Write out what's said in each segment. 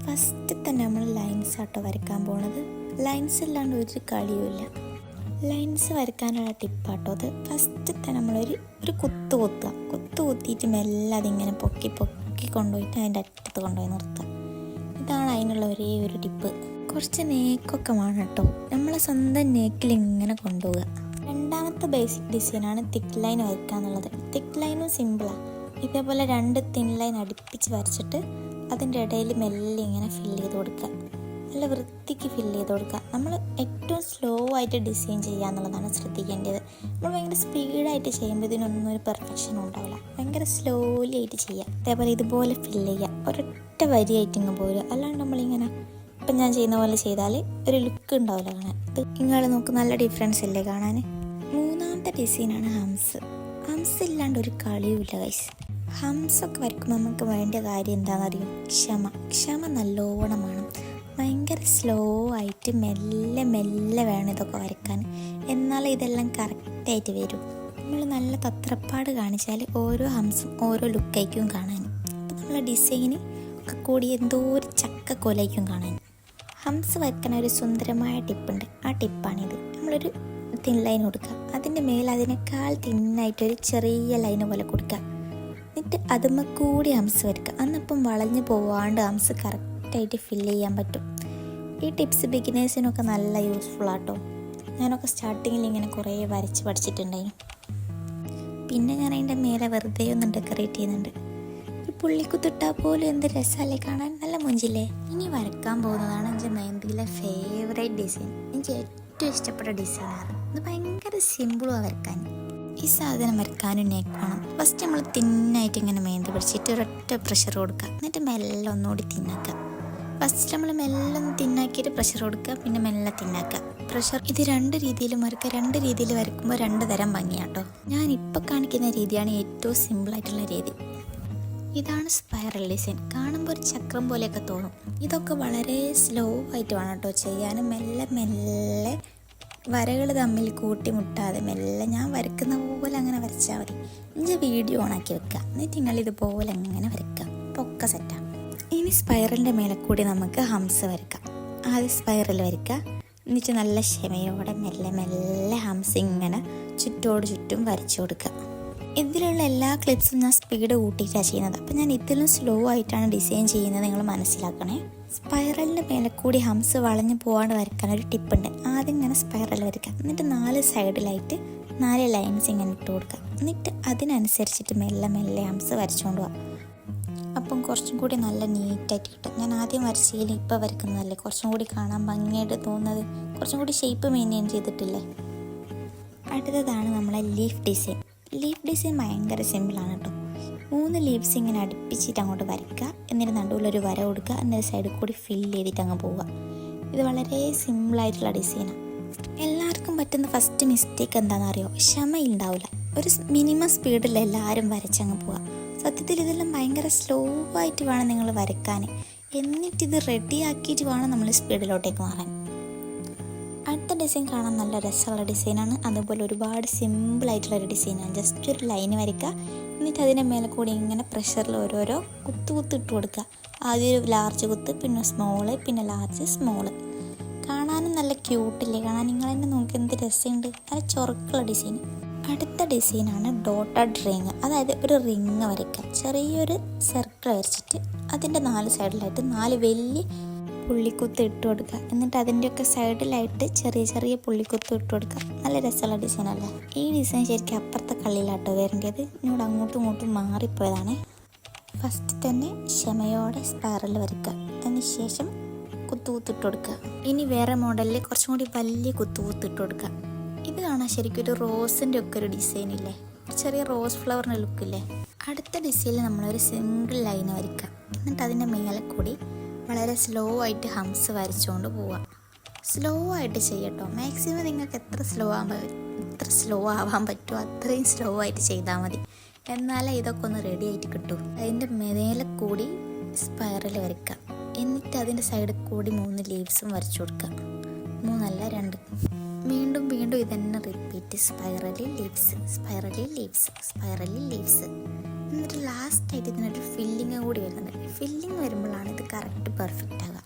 First തന്നെ നമ്മൾ lines ആട്ടോ വരയ്ക്കാൻ പോണത്. ലൈൻസ് ഇല്ലാണ്ട് ഒരു കളിയുമില്ല. ലൈൻസ് വരയ്ക്കാനുള്ള ടിപ്പാട്ടോ അത്. ഫസ്റ്റ് തന്നെ നമ്മളൊരു കുത്ത് കുത്തിയിട്ട് മെല്ലെ അതിങ്ങനെ പൊക്കി കൊണ്ടുപോയിട്ട് അതിൻ്റെ അറ്റത്ത് കൊണ്ടുപോയി നിർത്തുക. ഇതാണ് അതിനുള്ള ഒരേ ഒരു ടിപ്പ്. കുറച്ച് നേക്കൊക്കെ വേണം കേട്ടോ, നമ്മളെ സ്വന്തം നേക്കിൽ ഇങ്ങനെ കൊണ്ടുപോവുക. രണ്ടാമത്തെ ബേസിക് ഡിസൈനാണ് തിക്ക് ലൈൻ വരയ്ക്കുക എന്നുള്ളത്. തിക്ക് ലൈനും സിമ്പിളാണ്. ഇതേപോലെ 2 തിൻ ലൈൻ അടുപ്പിച്ച് വരച്ചിട്ട് അതിൻ്റെ ഇടയിൽ മെല്ലെ ഇങ്ങനെ ഫില്ല് ചെയ്ത് കൊടുക്കുക. നല്ല വൃത്തിക്ക് ഫില്ല് ചെയ്ത് കൊടുക്കുക. നമ്മൾ ഏറ്റവും സ്ലോ ആയിട്ട് ഡിസൈൻ ചെയ്യുക എന്നുള്ളതാണ് ശ്രദ്ധിക്കേണ്ടത്. നമ്മൾ ഭയങ്കര സ്പീഡായിട്ട് ചെയ്യുമ്പോൾ ഇതിനൊന്നും ഒരു പെർഫെക്ഷനും ഉണ്ടാവില്ല. ഭയങ്കര സ്ലോലി ആയിട്ട് ചെയ്യുക. അതേപോലെ ഇതുപോലെ ഫില്ല് ചെയ്യുക. ഒരൊറ്റ വരിയായിട്ട് ഇങ്ങ് പോരുക. അല്ലാണ്ട് നമ്മളിങ്ങനെ ഇപ്പം ഞാൻ ചെയ്യുന്ന പോലെ ചെയ്താൽ ഒരു ലുക്ക് ഉണ്ടാവില്ല കാണാൻ. ഇത് നിങ്ങൾ നോക്ക്, നല്ല ഡിഫറൻസ് അല്ലേ കാണാൻ. മൂന്നാമത്തെ ഡിസൈനാണ് ഹംസ്. ഹംസ് ഇല്ലാണ്ട് ഒരു കളിയുമില്ല ഗൈസ്. ഹംസൊക്കെ വരയ്ക്കുമ്പോൾ നമുക്ക് വേണ്ട കാര്യം എന്താണെന്നറിയും? ക്ഷമ നല്ലോണം വേണം. ഭയങ്കര സ്ലോ ആയിട്ട് മെല്ലെ വേണം ഇതൊക്കെ വരയ്ക്കാൻ. എന്നാലേ ഇതെല്ലാം കറക്റ്റായിട്ട് വരും. നമ്മൾ നല്ല തത്രപ്പാട് കാണിച്ചാൽ ഓരോ ഹംസും ഓരോ ലുക്കായിരിക്കും കാണാൻ. അപ്പോൾ നമ്മളെ ഡിസൈന് ഒക്കെ കൂടി എന്തോ ഒരു ചക്കക്കൊലയ്ക്കും കാണാൻ. ഹംസ് വരയ്ക്കാൻ ഒരു സുന്ദരമായ ടിപ്പുണ്ട്. ആ ടിപ്പാണിത്. നമ്മളൊരു തിൻ ലൈൻ കൊടുക്കുക, അതിൻ്റെ മേലെ അതിനേക്കാൾ തിന്നായിട്ടൊരു ചെറിയ ലൈന് പോലെ കൊടുക്കുക. എന്നിട്ട് അതുമ്മ കൂടി ഹംസ് വരയ്ക്കുക. അന്നിപ്പം വളഞ്ഞു പോവാണ്ട് ഹംസ് കറക്റ്റായിട്ട് ഫില്ല് ചെയ്യാൻ പറ്റും. ഈ ടിപ്സ് ബിഗിനേഴ്സിനൊക്കെ നല്ല യൂസ്ഫുൾ ആട്ടോ. ഞാനൊക്കെ സ്റ്റാർട്ടിങ്ങിൽ ഇങ്ങനെ കുറേ വരച്ച് പഠിച്ചിട്ടുണ്ടായി. പിന്നെ ഞാൻ അതിൻ്റെ മേലെ വെറുതെ ഒന്ന് ഡെക്കറേറ്റ് ചെയ്യുന്നുണ്ട്. ഈ പുള്ളിക്കുത്തിട്ടാൽ പോലും എന്ത് രസമല്ലേ കാണാൻ, നല്ല മുഞ്ചില്ലേ. ഇനി വരയ്ക്കാൻ പോകുന്നതാണ് എൻ്റെ മെഹന്തിയിലെ ഫേവറേറ്റ് ഡിസൈൻ. എനിക്ക് ഏറ്റവും ഇഷ്ടപ്പെട്ട ഡിസൈനാണ്. ഇത് ഭയങ്കര സിമ്പിളുമാണ് വരയ്ക്കാൻ. ഈ സാധനം വരയ്ക്കാനും നേക്ക് വേണം. ഫസ്റ്റ് നമ്മൾ തിന്നായിട്ട് ഇങ്ങനെ മെഹന്തി പിടിച്ചിട്ട് ഒരൊറ്റ പ്രഷർ കൊടുക്കുക. എന്നിട്ട് മെല്ലെ ഒന്നുകൂടി തിന്നാക്കുക. ഫസ്റ്റ് നമ്മൾ മെല്ലെ ഒന്ന് തിന്നാക്കിയിട്ട് പ്രഷർ കൊടുക്കുക, പിന്നെ മെല്ലെ തിന്നാക്കുക. പ്രഷർ ഇത് 2 രീതിയിലും വരയ്ക്കുക. 2 രീതിയിൽ വരയ്ക്കുമ്പോൾ 2 തരം ഭംഗിയാട്ടോ. ഞാൻ ഇപ്പോൾ കാണിക്കുന്ന രീതിയാണ് ഏറ്റവും സിമ്പിളായിട്ടുള്ള രീതി. ഇതാണ് സ്പൈറൽ ഡിസൈൻ. കാണുമ്പോൾ ഒരു ചക്രം പോലെയൊക്കെ തോന്നും. ഇതൊക്കെ വളരെ സ്ലോ ആയിട്ട് വേണം കേട്ടോ ചെയ്യാൻ. മെല്ലെ വരകൾ തമ്മിൽ കൂട്ടിമുട്ടാതെ മെല്ലെ ഞാൻ വരയ്ക്കുന്ന പോലെ അങ്ങനെ വരച്ചാൽ മതി. ഇഞ്ച വീഡിയോ ഓണാക്കി വെക്കുക. എന്നിട്ട് നിങ്ങളിതുപോലെ അങ്ങനെ വരയ്ക്കുക. പൊക്ക സെറ്റാണ്. ഇനി സ്പൈറലിൻ്റെ മേലെ കൂടി നമുക്ക് ഹംസ് വരയ്ക്കാം. ആദ്യം സ്പൈറൽ വരയ്ക്കുക. എന്നിട്ട് നല്ല ക്ഷമയോടെ മെല്ലെ ഹംസ് ഇങ്ങനെ ചുറ്റും വരച്ചു കൊടുക്കുക. ഇതിലുള്ള എല്ലാ ക്ലിപ്സും ഞാൻ സ്പീഡ് കൂട്ടിയിട്ടാണ് ചെയ്യുന്നത്. അപ്പോൾ ഞാൻ ഇതിലും സ്ലോ ആയിട്ടാണ് ഡിസൈൻ ചെയ്യുന്നത്, നിങ്ങൾ മനസ്സിലാക്കണേ. സ്പൈറലിൻ്റെ മേലെ കൂടി ഹംസ് വളഞ്ഞു പോകാണ്ട് വരയ്ക്കാൻ ഒരു ടിപ്പുണ്ട്. ആദ്യം ഇങ്ങനെ സ്പൈറൽ വരയ്ക്കുക. എന്നിട്ട് 4 സൈഡിലായിട്ട് 4 ലൈൻസ് ഇങ്ങനെ ഇട്ട് കൊടുക്കുക. എന്നിട്ട് അതിനനുസരിച്ചിട്ട് മെല്ലെ ഹംസ് വരച്ചുകൊണ്ട് പോവാം. അപ്പം കുറച്ചും കൂടി നല്ല നീറ്റായിട്ട് കിട്ടും. ഞാൻ ആദ്യം വരച്ചതിൽ ഇപ്പോൾ വരയ്ക്കുന്നതല്ലേ കുറച്ചും കൂടി കാണാൻ ഭംഗിയായിട്ട് തോന്നുന്നത്. കുറച്ചും കൂടി ഷേപ്പ് മെയിൻറ്റെയിൻ ചെയ്തിട്ടില്ലേ. അടുത്തതാണ് നമ്മളെ ലീഫ് ഡിസൈൻ. ലീഫ് ഡിസൈൻ ഭയങ്കര സിമ്പിളാണ് കേട്ടോ. 3 ലീവ്സ് ഇങ്ങനെ അടുപ്പിച്ചിട്ട് അങ്ങോട്ട് വരയ്ക്കുക. എന്നിട്ട് നടുവിലൊരു വര കൊടുക്കുക. എന്നിട്ട് സൈഡിൽ കൂടി ഫില്ല് ചെയ്തിട്ട് അങ്ങ് പോവുക. ഇത് വളരെ സിമ്പിളായിട്ടുള്ള ഡിസൈനാണ്. എല്ലാവർക്കും പറ്റുന്ന ഫസ്റ്റ് മിസ്റ്റേക്ക് എന്താണെന്നറിയോ? ക്ഷമയുണ്ടാവില്ല. ഒരു മിനിമം സ്പീഡിൽ എല്ലാവരും വരച്ചങ്ങ് പോവുക. സത്യത്തിൽ ഇതെല്ലാം ഭയങ്കര സ്ലോ ആയിട്ട് വേണം നിങ്ങൾ വരയ്ക്കാൻ. എന്നിട്ടിത് റെഡിയാക്കിയിട്ട് വേണം നമ്മൾ സ്പീഡിലോട്ടേക്ക് മാറാൻ. അടുത്ത ഡിസൈൻ കാണാൻ നല്ല രസമുള്ള ഡിസൈനാണ്. അതുപോലെ ഒരുപാട് സിമ്പിളായിട്ടുള്ളൊരു ഡിസൈനാണ്. ജസ്റ്റ് ഒരു ലൈൻ വരയ്ക്കുക. എന്നിട്ട് അതിൻ്റെ മേലെ കൂടി ഇങ്ങനെ പ്രഷറിൽ ഓരോരോ കുത്ത് ഇട്ട് കൊടുക്കുക. ആദ്യം ഒരു ലാർജ് കുത്ത്, പിന്നെ സ്മോള്, പിന്നെ ലാർജ്, സ്മോള്. കാണാനും നല്ല ക്യൂട്ടില്ലേ കാണാൻ. നിങ്ങൾ തന്നെ നോക്കി എന്ത് രസമുണ്ട്. നല്ല ചൊറുക്കുള്ള ഡിസൈൻ. അടുത്ത ഡിസൈനാണ് ഡോട്ടഡ് റിങ്. അതായത് ഒരു റിങ് വരയ്ക്കുക. ചെറിയൊരു സർക്കിൾ വരച്ചിട്ട് അതിൻ്റെ 4 സൈഡിലായിട്ട് 4 വലിയ പുള്ളിക്കുത്ത് ഇട്ട് കൊടുക്കുക. എന്നിട്ട് അതിൻ്റെയൊക്കെ സൈഡിലായിട്ട് ചെറിയ പുള്ളിക്കുത്ത് ഇട്ട് കൊടുക്കുക. നല്ല രസമുള്ള ഡിസൈനല്ലേ. ഈ ഡിസൈൻ ശരിക്കും അപ്പുറത്തെ കള്ളിയിലാട്ടോ വരേണ്ടത്. ഇവിടെ അങ്ങോട്ടും ഇങ്ങോട്ടും മാറിപ്പോയതാണ്. ഫസ്റ്റ് തന്നെ ക്ഷമയോടെ സ്പൈറൽ വരയ്ക്കുക. അതിനുശേഷം കുത്തുകുത്തിട്ട് കൊടുക്കുക. ഇനി വേറെ മോഡലിൽ കുറച്ചും കൂടി വലിയ കുത്തുകുത്തിട്ട് കൊടുക്കുക. ഇത് കാണാൻ ശരിക്കും ഒരു റോസിൻ്റെ ഒക്കെ ഒരു ഡിസൈൻ ഇല്ലേ, ചെറിയ റോസ് ഫ്ലവറിൻ്റെ ലുക്കില്ലേ. അടുത്ത ഡിസൈനിൽ നമ്മളൊരു സിംഗിൾ ലൈൻ വരയ്ക്കുക. എന്നിട്ട് അതിൻ്റെ മേലെ കൂടി വളരെ സ്ലോ ആയിട്ട് ഹംസ് വരച്ചുകൊണ്ട് പോവുക. സ്ലോ ആയിട്ട് ചെയ്യട്ടോ. മാക്സിമം നിങ്ങൾക്ക് എത്ര സ്ലോ ആവാൻ പറ്റുമോ അത്രയും സ്ലോ ആയിട്ട് ചെയ്താൽ മതി. എന്നാലേ ഇതൊക്കെ ഒന്ന് റെഡി ആയിട്ട് കിട്ടും. അതിൻ്റെ മേലെ കൂടി സ്പൈറൽ വരയ്ക്കുക. എന്നിട്ട് അതിൻ്റെ സൈഡിൽ കൂടി 3 ലീവ്സും വരച്ചു കൊടുക്കുക. 3 അല്ല 2. വീണ്ടും ഇതന്നെ റിപ്പീറ്റ്. Spirally leaves. എന്നിട്ട് ലാസ്റ്റായിട്ട് ഇതിനൊരു ഫില്ലിങ് കൂടി വരുന്നുണ്ട്. ഫില്ലിങ് വരുമ്പോഴാണ് ഇത് കറക്റ്റ് പെർഫെക്റ്റ് ആകുക.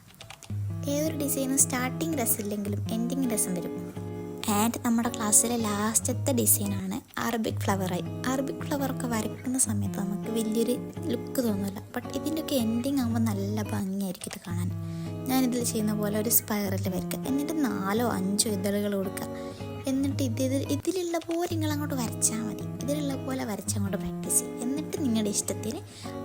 ഏതൊരു ഡിസൈനും സ്റ്റാർട്ടിങ് രസമില്ലെങ്കിലും എൻഡിങ് രസം വരും. ആൻഡ് നമ്മുടെ ക്ലാസ്സിലെ ലാസ്റ്റത്തെ ഡിസൈനാണ് അറബിക് ഫ്ലവറായി. അറബിക് ഫ്ലവറൊക്കെ വരയ്ക്കുന്ന സമയത്ത് നമുക്ക് വലിയൊരു ലുക്ക് തോന്നില്ല, ബട്ട് ഇതിൻ്റെയൊക്കെ എൻഡിങ് ആകുമ്പോൾ നല്ല ഭംഗിയായിരിക്കും ഇത് കാണാൻ. ഞാനിതിൽ ചെയ്യുന്ന പോലെ ഒരു സ്പൈറൽ വരയ്ക്കുക, എന്നിട്ട് 4 or 5 ഇതളുകൾ കൊടുക്കുക. എന്നിട്ട് ഇതിലുള്ള പോലെ നിങ്ങൾ അങ്ങോട്ട് വരച്ചാൽ മതി. ഇതിലുള്ള പോലെ വരച്ചങ്ങോട്ട് പ്രാക്ടീസ് ചെയ്യും. എന്നിട്ട് നിങ്ങളുടെ ഇഷ്ടത്തിന്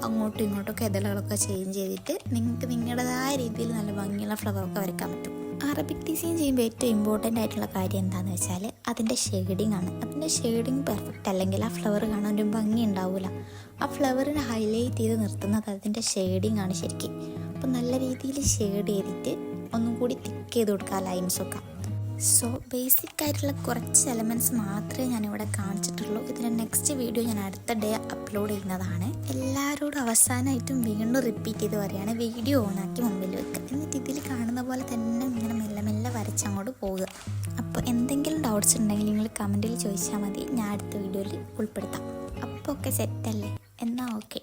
അങ്ങോട്ടും ഇങ്ങോട്ടൊക്കെ ഇതളുകളൊക്കെ ചേഞ്ച് ചെയ്തിട്ട് നിങ്ങൾക്ക് നിങ്ങളുടേതായ രീതിയിൽ നല്ല ഭംഗിയുള്ള ഫ്ലവറൊക്കെ വരയ്ക്കാൻ പറ്റും. അറബിക് ഡിസൈൻ ചെയ്യുമ്പോൾ ഏറ്റവും ഇമ്പോർട്ടൻ്റ് ആയിട്ടുള്ള കാര്യം എന്താണെന്ന് വെച്ചാൽ അതിൻ്റെ ഷെയ്ഡിങ് ആണ്. അതിൻ്റെ ഷെയ്ഡിങ് പെർഫെക്റ്റ് അല്ലെങ്കിൽ ആ ഫ്ലവർ കാണാൻ ഒരു ഭംഗി ഉണ്ടാവില്ല. ആ ഫ്ലവറിനെ ഹൈലൈറ്റ് ചെയ്ത് നിർത്തുന്നത് അതിൻ്റെ ഷെയ്ഡിങ് ആണ് ശരിക്കും. അപ്പോൾ നല്ല രീതിയിൽ ഷെയ്ഡ് ചെയ്തിട്ട് ഒന്നും കൂടി തിക്ക് ചെയ്ത് കൊടുക്കുക ലൈൻസൊക്കെ. സോ ബേസിക് ആയിട്ടുള്ള കുറച്ച് എലമെൻറ്റ്സ് മാത്രമേ ഞാനിവിടെ കാണിച്ചിട്ടുള്ളൂ. ഇതിൻ്റെ നെക്സ്റ്റ് വീഡിയോ ഞാൻ അടുത്ത ഡേ അപ്ലോഡ് ചെയ്യുന്നതാണ്. എല്ലാവരോടും അവസാനമായിട്ടും വീണ്ടും റിപ്പീറ്റ് ചെയ്ത് പറയുകയാണ്, വീഡിയോ ഓണാക്കി മുമ്പിൽ വെക്കുക. എന്നിട്ട് ഇതിൽ കാണുന്ന പോലെ തന്നെ ഇങ്ങനെ മെല്ലെ മെല്ലെ വരച്ചങ്ങോട്ട് പോവുക. അപ്പോൾ എന്തെങ്കിലും ഡൗട്ട്സ് ഉണ്ടെങ്കിൽ നിങ്ങൾ കമൻറ്റിൽ ചോദിച്ചാൽ മതി, ഞാൻ അടുത്ത വീഡിയോയിൽ ഉൾപ്പെടുത്താം. അപ്പോൾ ഒക്കെ സെറ്റല്ലേ? എന്നാൽ ഓക്കെ.